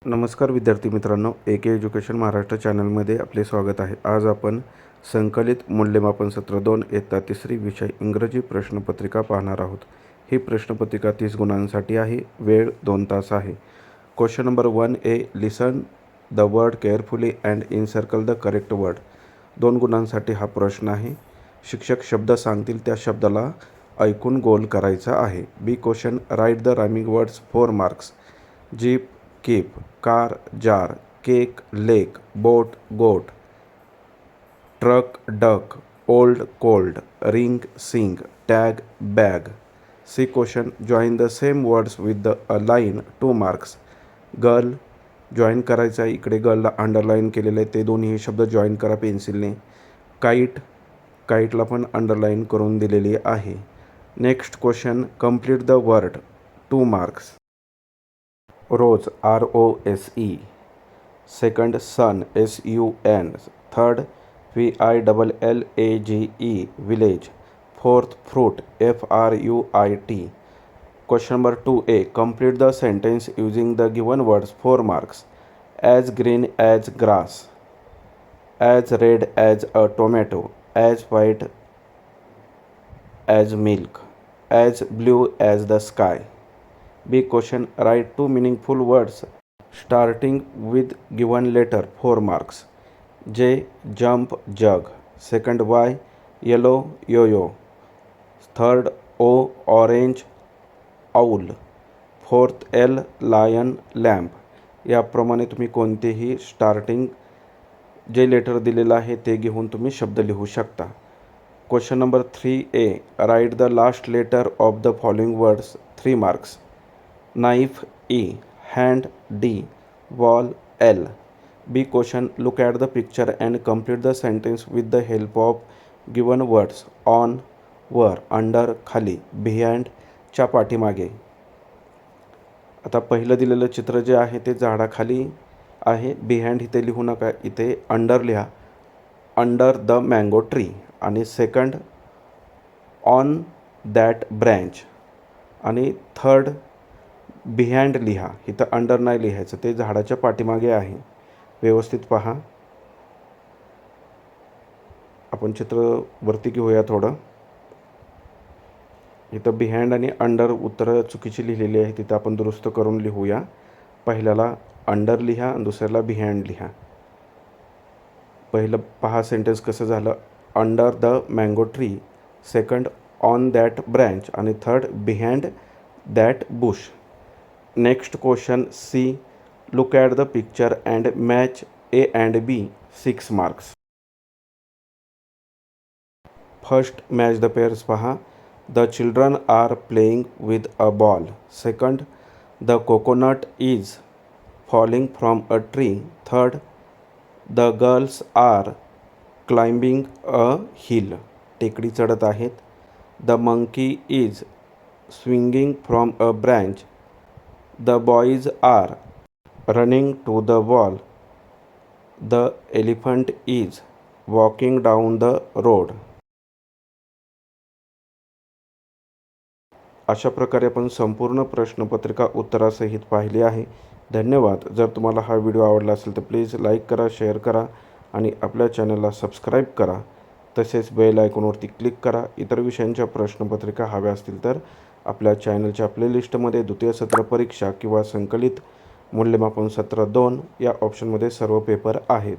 नमस्कार विद्यार्थी मित्रांनो, AK एज्युकेशन महाराष्ट्र चॅनलमध्ये आपले स्वागत आहे। आज आपण संकलित मूल्यमापन सत्र 2 इयत्ता 3 विषय इंग्रजी प्रश्नपत्रिका पाहणार आहोत। ही प्रश्नपत्रिका 30 गुणांसाठी आहे। वेळ 2 तास आहे। Question number 1A, listen the word carefully and encircle the correct word. 2 गुणांसाठी हा प्रश्न आहे। शिक्षक शब्द सांगतील त्या शब्दाला ऐकून गोल करायचा आहे। B question, right the rhyming words 4 marks. Jeep, keep, car, jar, cake, lake, boat, goat, truck, duck, old, cold, ring, sing, tag, bag. C question, join the same words with a line 2 marks. girl, join करायचं आहे, इकडे गर्लला underline केलेलं आहे, ते दोन्ही शब्द join करा पेन्सिलने. काईट, काईटला पण अंडरलाईन करून दिलेली आहे. Next question, complete the word 2 marks. Rose, ROSE. Second, sun, SUN. Third, VILLAGE, village. Fourth, fruit, FRUIT. Question number 2A, complete the sentence using the given words 4 marks. As green as grass, as red as a tomato, as white as milk, as blue as the sky. B question, write 2 meaningful words starting with given letter 4 marks. J, jump, jug. Second, Y, yellow, yo-yo. Third, O, orange, owl. Fourth, L, lion, lamp. याप्रमाणे तुम्ही कोणतेही starting जे letter दिलेलं आहे ते घेऊन तुम्ही शब्द लिहू शकता. Question number 3A, write the last letter of the following words 3 marks. Knife, E, hand, D, wall, L. B question, look at the picture and complete the sentence with the help of given words on, वर, under, खाली, behind, च्या पाठीमागे. आता पहिलं दिलेलं चित्र जे आहे ते झाडाखाली आहे. बिहाइंड इथे लिहू नका, इथे अंडर लिहा, अंडर द मँगो ट्री. आणि सेकंड, ऑन दॅट ब्रँच. आणि थर्ड, बिहाइंड लिहा, इथं अंडर नाही लिहायचं, ते झाडाच्या पाठीमागे आहे. व्यवस्थित पहा. आपण चित्र वरती घेऊया थोडं. इथं बिहाइंड आणि अंडर उत्तरं चुकीची लिहिलेली आहे, तिथं आपण दुरुस्त करून लिहूया. पहिल्याला अंडर लिहा आणि दुसऱ्याला बिहाइंड लिहा. पहिलं पहा सेंटेन्स कसं झालं. Under the mango tree, second on that branch आणि third behind that bush. Next question, C, look at the picture and match A and B, 6 marks. First, match the pairs पहा. The children are playing with a ball. Second, the coconut is falling from a tree. Third, the girls are climbing a hill. टेकडी चढत आहेत. The monkey is swinging from a branch. The boys are running to the wall. The elephant is walking down the road. अशा प्रकारे आपण संपूर्ण प्रश्नपत्रिका उत्तरासहित पाहिली आहे. धन्यवाद. जर तुम्हाला हा व्हिडिओ आवडला असेल तर प्लीज लाईक करा, शेअर करा आणि आपल्या चॅनलला सबस्क्राईब करा. तसेच बेल आयकॉनवरती क्लिक करा. इतर विषयांच्या प्रश्नपत्रिका हव्या असतील तर आपल्या चॅनलच्या प्लेलिस्टमध्ये द्वितीय सत्र परीक्षा किंवा संकलित मूल्यमापन सत्र 2 या ऑप्शनमध्ये सर्व पेपर आहेत.